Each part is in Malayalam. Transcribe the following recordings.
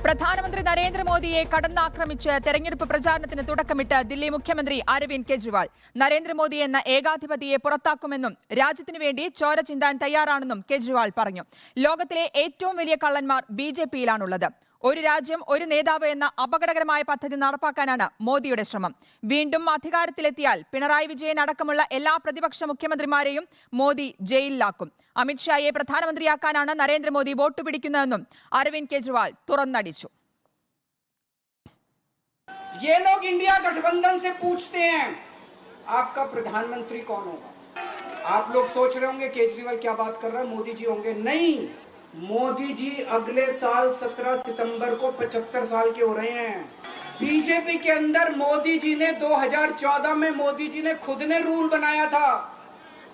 പ്രധാനമന്ത്രി നരേന്ദ്രമോദിയെ കടന്നാക്രമിച്ച് തെരഞ്ഞെടുപ്പ് പ്രചാരണത്തിന് തുടക്കമിട്ട് ദില്ലി മുഖ്യമന്ത്രി അരവിന്ദ് കെജ്രിവാൾ നരേന്ദ്രമോദി എന്ന ഏകാധിപതിയെ പുറത്താക്കുമെന്നും രാജ്യത്തിനു വേണ്ടി ചോര ചിന്താൻ തയ്യാറാണെന്നും കെജ്രിവാൾ പറഞ്ഞു. ലോകത്തിലെ ഏറ്റവും വലിയ കള്ളന്മാർ ബിജെപിയിലാണുള്ളത്. ഒരു രാജ്യം ഒരു നേതാവ് എന്ന അപകടകരമായ പദ്ധതി നടപ്പാക്കാനാണ് മോദിയുടെ ശ്രമം. വീണ്ടും അധികാരത്തിലെത്തിയാൽ പിണറായി വിജയൻ അടക്കമുള്ള എല്ലാ പ്രതിപക്ഷ മുഖ്യമന്ത്രിമാരെയും മോദി ജയിലിലാക്കും. അമിത്ഷായെ പ്രധാനമന്ത്രിയാക്കാനാണ് നരേന്ദ്രമോദി വോട്ട് പിടിക്കുന്നതെന്നും അരവിന്ദ് കെജ്രിവാൾ തുറന്നടിച്ചു. ये लोग इंडिया गठबंधन से पूछते हैं आपका प्रधानमंत्री कौन होगा. आप लोग सोच रहे होंगे केजरीवाल क्या बात कर रहा है, मोदी जी होंगे. नहीं, मोदी जी अगले साल 17 सितंबर को 75 साल के हो रहे हैं. बीजेपी के अंदर मोदी जी ने 2014 में मोदी जी ने खुद ने रूल बनाया था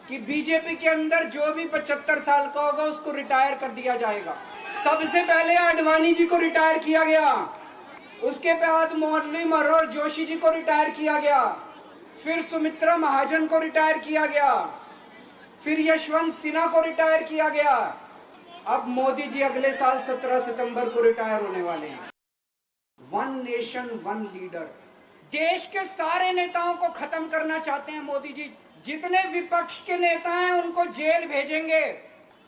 कि बीजेपी के अंदर जो भी 75 साल का होगा उसको रिटायर कर दिया जाएगा. सबसे पहले आडवाणी जी को रिटायर किया गया, उसके बाद मुरली मनोहर जोशी जी को रिटायर किया गया, फिर सुमित्रा महाजन को रिटायर किया गया, फिर यशवंत सिन्हा को रिटायर किया गया. अब मोदी जी अगले साल 17 सितंबर को रिटायर होने वाले हैं. One nation one leader. देश के सारे नेताओं को खत्म करना चाहते हैं मोदी जी. जितने विपक्ष के नेता हैं उनको जेल भेजेंगे.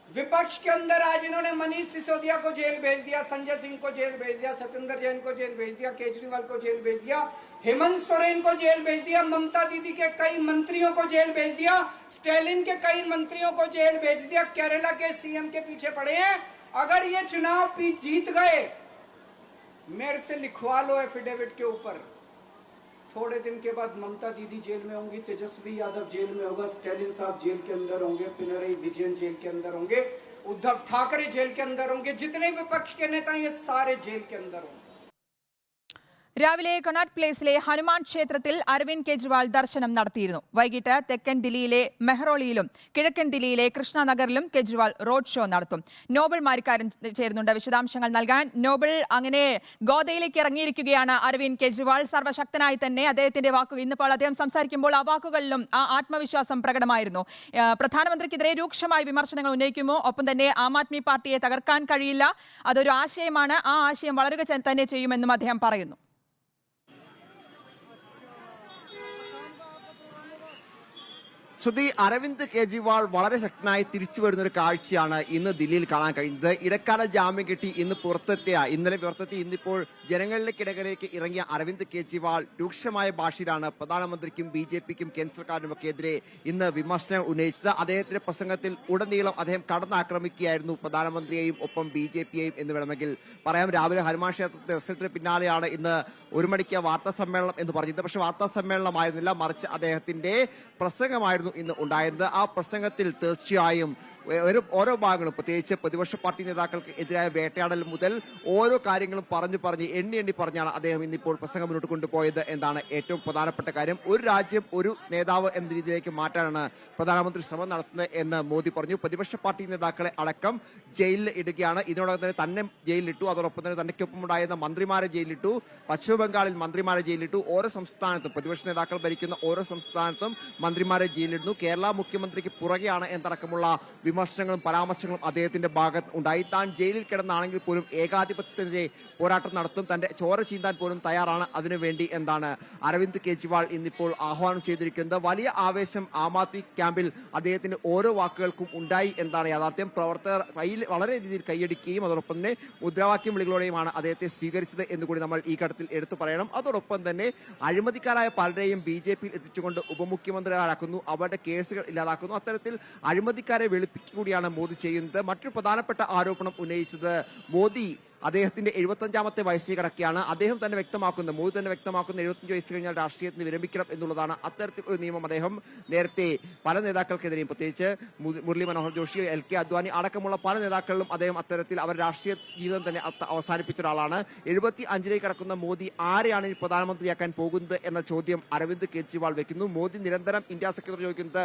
विपक्ष के अंदर आज इन्होंने मनीष सिसोदिया को जेल भेज दिया, संजय सिंह को जेल भेज दिया, सत्येंद्र जैन को जेल भेज दिया, केजरीवाल को जेल भेज दिया, हेमंत सोरेन को जेल भेज दिया, ममता दीदी के कई मंत्रियों को जेल भेज दिया, स्टालिन के कई मंत्रियों को जेल भेज दिया. केरला के सीएम के पीछे पड़े हैं. अगर ये चुनाव जीत गए, मेरे से लिखवा लो एफिडेविट के ऊपर. थोड़े दिन के बाद ममता दीदी जेल में होंगी, तेजस्वी यादव जेल में होगा, स्टालिन साहब जेल के अंदर होंगे, पिनराई विजयन जेल के अंदर होंगे, उद्धव ठाकरे जेल के अंदर होंगे, जितने विपक्ष के नेता ये सारे जेल के अंदर होंगे. രാവിലെ കൊണാട്ട് പ്ലേസിലെ ഹനുമാൻ ക്ഷേത്രത്തിൽ അരവിന്ദ് കെജ്രിവാൾ ദർശനം നടത്തിയിരുന്നു. വൈകിട്ട് തെക്കൻ ദില്ലിയിലെ മെഹ്റോളിയിലും കിഴക്കൻ ദില്ലിയിലെ കൃഷ്ണനഗറിലും കെജ്രിവാൾ റോഡ് ഷോ നടത്തും. നോബൽ മാരിക്കാരൻ ചേരുന്നുണ്ട് വിശദാംശങ്ങൾ നൽകാൻ. നോബൽ, അങ്ങനെ ഗോദയിലേക്ക് ഇറങ്ങിയിരിക്കുകയാണ് അരവിന്ദ് കെജ്രിവാൾ. സർവശക്തനായി തന്നെ അദ്ദേഹത്തിന്റെ വാക്കുകൾ ഇന്നിപ്പോൾ അദ്ദേഹം സംസാരിക്കുമ്പോൾ ആ വാക്കുകളിലും ആ ആത്മവിശ്വാസം പ്രകടമായിരുന്നു. പ്രധാനമന്ത്രിക്കെതിരെ രൂക്ഷമായ വിമർശനങ്ങൾ ഉന്നയിക്കുമോ? ഒപ്പം തന്നെ ആം ആദ്മി പാർട്ടിയെ തകർക്കാൻ കഴിയില്ല, അതൊരു ആശയമാണ്, ആ ആശയം വളരുക തന്നെ ചെയ്യുമെന്നും അദ്ദേഹം പറയുന്നു. ശ്രുതി, അരവിന്ദ് കെജ്രിവാൾ വളരെ ശക്തനായി തിരിച്ചു വരുന്ന ഒരു കാഴ്ചയാണ് ഇന്ന് ദില്ലിയിൽ കാണാൻ കഴിയുന്നത്. ഇടക്കാല ജാമ്യം കിട്ടി ഇന്നലെ പുറത്തെത്തി ഇന്നിപ്പോൾ ജനങ്ങളിലേക്കിടയിലേക്ക് ഇറങ്ങിയ അരവിന്ദ് കെജ്രിവാൾ രൂക്ഷമായ ഭാഷയിലാണ് പ്രധാനമന്ത്രിക്കും BJPക്കും കേന്ദ്ര സർക്കാരിനുമൊക്കെ എതിരെ ഇന്ന് വിമർശനം ഉന്നയിച്ചത്. അദ്ദേഹത്തിന്റെ പ്രസംഗത്തിൽ ഉടനീളം അദ്ദേഹം കടന്നാക്രമിക്കുകയായിരുന്നു പ്രധാനമന്ത്രിയെയും ഒപ്പം BJPയെയും എന്ന് വേണമെങ്കിൽ പറയാം. രാവിലെ ഹനുമാൻ ക്ഷേത്രത്തിന്റെ ദർശനത്തിന് പിന്നാലെയാണ് ഇന്ന് 1 മണിക്ക് വാർത്താ സമ്മേളനം എന്ന് പറഞ്ഞത്. പക്ഷെ വാർത്താ സമ്മേളനമായിരുന്നില്ല, മറിച്ച് അദ്ദേഹത്തിന്റെ പ്രസംഗമായിരുന്നു ഇന്ന് ഉണ്ടായിരുന്നത്. ആ പ്രസംഗത്തിൽ തീർച്ചയായും ഓരോ ഭാഗങ്ങളും, പ്രത്യേകിച്ച് പ്രതിപക്ഷ പാർട്ടി നേതാക്കൾക്ക് എതിരായ വേട്ടയാടൽ മുതൽ ഓരോ കാര്യങ്ങളും പറഞ്ഞ് എണ്ണി പറഞ്ഞാണ് അദ്ദേഹം ഇന്നിപ്പോൾ പ്രസംഗം മുന്നോട്ട് കൊണ്ടുപോയത് എന്നാണ് ഏറ്റവും പ്രധാനപ്പെട്ട കാര്യം. ഒരു രാജ്യം ഒരു നേതാവ് എന്ന രീതിയിലേക്ക് മാറ്റാനാണ് പ്രധാനമന്ത്രി ശ്രമം നടത്തുന്നത് എന്ന് മോദി പറഞ്ഞു. പ്രതിപക്ഷ പാർട്ടി നേതാക്കളെ അടക്കം ജയിലിൽ ഇടുകയാണ്. ഇതിനോടൊപ്പം തന്നെ ജയിലിലിട്ടു. അതോടൊപ്പം തന്നെ തനിക്കൊപ്പം ഉണ്ടായിരുന്ന മന്ത്രിമാരെ ജയിലിലിട്ടു. പശ്ചിമ ബംഗാളിൽ മന്ത്രിമാരെ ജയിലിലിട്ടു. ഓരോ സംസ്ഥാനത്തും പ്രതിപക്ഷ നേതാക്കൾ ഭരിക്കുന്ന ഓരോ സംസ്ഥാനത്തും മന്ത്രിമാരെ ജയിലിലിടുന്നു. കേരള മുഖ്യമന്ത്രിക്ക് പുറകെയാണ് എന്നടക്കമുള്ള വിമർശനങ്ങളും പരാമർശങ്ങളും അദ്ദേഹത്തിന്റെ ഭാഗത്ത് ഉണ്ടായി. താൻ ജയിലിൽ കിടന്നാണെങ്കിൽ പോലും ഏകാധിപത്യത്തിനെതിരെ പോരാട്ടം നടത്തും, തന്റെ ചോര ചീന്താൻ പോലും തയ്യാറാണ് അതിനുവേണ്ടി എന്താണ് അരവിന്ദ് കെജ്രിവാൾ ഇന്നിപ്പോൾ ആഹ്വാനം ചെയ്തിരിക്കുന്നത്. വലിയ ആവേശം ആം ആദ്മി ക്യാമ്പിൽ അദ്ദേഹത്തിന്റെ ഓരോ വാക്കുകൾക്കും ഉണ്ടായി എന്നാണ് യാഥാർത്ഥ്യം. പ്രവർത്തകർ വളരെ രീതിയിൽ കൈയടിക്കുകയും അതോടൊപ്പം തന്നെ മുദ്രാവാക്യം വിളികളോടെയുമാണ് അദ്ദേഹത്തെ സ്വീകരിച്ചത് എന്നുകൂടി നമ്മൾ ഈ ഘട്ടത്തിൽ എടുത്തു പറയണം. അതോടൊപ്പം തന്നെ അഴിമതിക്കാരായ പലരെയും BJPയിൽ എത്തിച്ചുകൊണ്ട് ഉപമുഖ്യമന്ത്രിമാരാക്കുന്നു, അവരുടെ കേസുകൾ ഇല്ലാതാക്കുന്നു. അത്തരത്തിൽ അഴിമതിക്കാരെ കൂടിയാണ് മോദി ചെയ്യുന്നത്. മറ്റൊരു പ്രധാനപ്പെട്ട ആരോപണം ഉന്നയിച്ചത് മോദി അദ്ദേഹത്തിന്റെ 75ാമത്തെ വയസ്സിൽ കിടക്കുകയാണ്. അദ്ദേഹം തന്നെ വ്യക്തമാക്കുന്ന, മോദി തന്നെ വ്യക്തമാക്കുന്ന 75 വയസ്സ് കഴിഞ്ഞാൽ രാഷ്ട്രീയത്തിന് വിരമിക്കണം എന്നുള്ളതാണ്. അത്തരത്തിൽ ഒരു നിയമം അദ്ദേഹം നേരത്തെ പല നേതാക്കൾക്കെതിരെയും, പ്രത്യേകിച്ച് മുരളി മനോഹർ ജോഷി, LK അദ്വാനി അടക്കമുള്ള പല നേതാക്കളിലും അദ്ദേഹം അത്തരത്തിൽ അവർ രാഷ്ട്രീയ ജീവിതം തന്നെ അവസാനിപ്പിച്ച ഒരാളാണ്. 75ലേക്ക് കടക്കുന്ന മോദി ആരെയാണ് ഇനി പ്രധാനമന്ത്രിയാക്കാൻ പോകുന്നത് എന്ന ചോദ്യം അരവിന്ദ് കെജ്രിവാൾ വെക്കുന്നു. മോദി നിരന്തരം ഇന്ത്യ സെക്രട്ടറി ചോദിക്കുന്നത്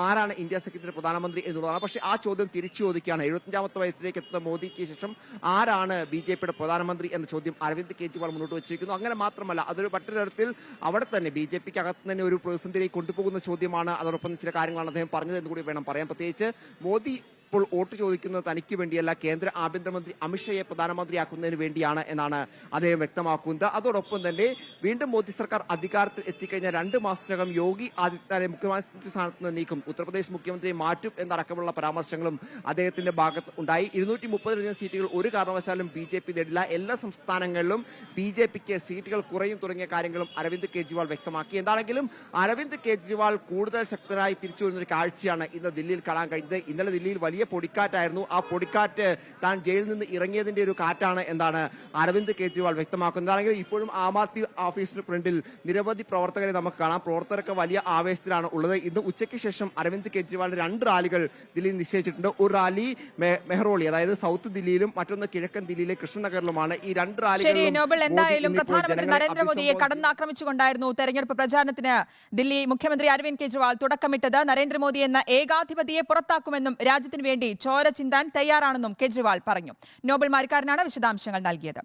ആരാണ് ഇന്ത്യ സെക്രട്ടറി പ്രധാനമന്ത്രി എന്നുള്ളതാണ്. പക്ഷേ ആ ചോദ്യം തിരിച്ചു ചോദിക്കുകയാണ്. 75ാമത്തെ വയസ്സിലേക്ക് എത്തുന്ന മോദിക്ക് ശേഷം ആരാണ് BJPയുടെ പ്രധാനമന്ത്രി എന്ന ചോദ്യം അരവിന്ദ് കെജ്രിവാൾ മുന്നോട്ട് വെച്ചിരിക്കുന്നു. അങ്ങനെ മാത്രമല്ല, അതൊരു മറ്റൊരു തരത്തിൽ അവിടെ തന്നെ BJPക്ക് അകത്ത് തന്നെ ഒരു പ്രതിസന്ധിയിലേക്ക് കൊണ്ടുപോകുന്ന ചോദ്യമാണ്. അതോടൊപ്പം ചില കാര്യങ്ങളാണ് അദ്ദേഹം പറഞ്ഞത് എന്ന് കൂടി വേണം പറയാൻ. പ്രത്യേകിച്ച് മോദി ഇപ്പോൾ വോട്ട് ചോദിക്കുന്നത് തനിക്ക് വേണ്ടിയല്ല, കേന്ദ്ര ആഭ്യന്തരമന്ത്രി അമിത്ഷായെ പ്രധാനമന്ത്രിയാക്കുന്നതിന് വേണ്ടിയാണ് എന്നാണ് അദ്ദേഹം വ്യക്തമാക്കുന്നത്. അതോടൊപ്പം തന്നെ വീണ്ടും മോദി സർക്കാർ അധികാരത്തിൽ എത്തിക്കഴിഞ്ഞാൽ 2 മാസത്തിനകം യോഗി ആദിത്യനാഥിനെ മുഖ്യമന്ത്രി സ്ഥാനത്ത് നിന്ന് നീക്കും, ഉത്തർപ്രദേശ് മുഖ്യമന്ത്രിയെ മാറ്റും എന്നടക്കമുള്ള പരാമർശങ്ങളും അദ്ദേഹത്തിന്റെ ഭാഗത്ത് ഉണ്ടായി. 230 സീറ്റുകൾ ഒരു കാരണവശാലും BJP നേടില്ല, എല്ലാ സംസ്ഥാനങ്ങളിലും BJPക്ക് സീറ്റുകൾ കുറയും തുടങ്ങിയ കാര്യങ്ങളും അരവിന്ദ് കെജ്രിവാൾ വ്യക്തമാക്കി. എന്താണെങ്കിലും അരവിന്ദ് കെജ്രിവാൾ കൂടുതൽ ശക്തനായി തിരിച്ചു വരുന്ന ഒരു കാഴ്ചയാണ് ഇന്ന് ദില്ലിയിൽ കാണാൻ കഴിഞ്ഞത്. ഇന്നലെ ദില്ലിയിൽ വലിയ പൊടിക്കാറ്റായിരുന്നു. ആ പൊടിക്കാറ്റ് താൻ ജയിലിൽ നിന്ന് ഇറങ്ങിയതിന്റെ ഒരു കാറ്റാണ് എന്നാണ് അരവിന്ദ് കെജ്രിവാൾ വ്യക്തമാക്കുന്നത്. എന്താണെങ്കിലും ഇപ്പോഴും ആം ആദ്മി ഓഫീസിന് ഫ്രണ്ടിൽ നിരവധി പ്രവർത്തകരെ നമുക്ക് കാണാം. പ്രവർത്തകർക്ക് വലിയ ആവേശത്തിലാണ് ഉള്ളത്. ഇന്ന് ഉച്ചയ്ക്ക് ശേഷം അരവിന്ദ് കെജ്രിവാളിന് 2 റാലികൾ ദില്ലിയിൽ നിശ്ചയിച്ചിട്ടുണ്ട്. ഒരു റാലി മെഹ്റോളി, അതായത് സൗത്ത് ദില്ലിയിലും മറ്റൊന്ന് കിഴക്കൻ ദില്ലിയിലെ കൃഷ്ണനഗറിലുമാണ്. ഈ 2 ശരി നോബൽ, റാലികൾ എന്തായാലും പ്രധാനമന്ത്രി നരേന്ദ്രമോദിയെ കടന്നാക്രമിച്ചുകൊണ്ടായിരുന്നു തെരഞ്ഞെടുപ്പ് പ്രചാരണത്തിന് ദില്ലി മുഖ്യമന്ത്രി അരവിന്ദ് കെജ്രിവാൾ തുടക്കമിട്ടത്. നരേന്ദ്രമോദി എന്ന ഏകാധിപതിയെ പുറത്താക്കുമെന്നും രാജ്യത്തിന് വേണ്ടി ചോര ചിന്താൻ തയ്യാറാണെന്നും കെജ്രിവാൾ പറഞ്ഞു. നോബൽ മാരിക്കാരനാണ് വിശദാംശങ്ങൾ നൽകിയത്.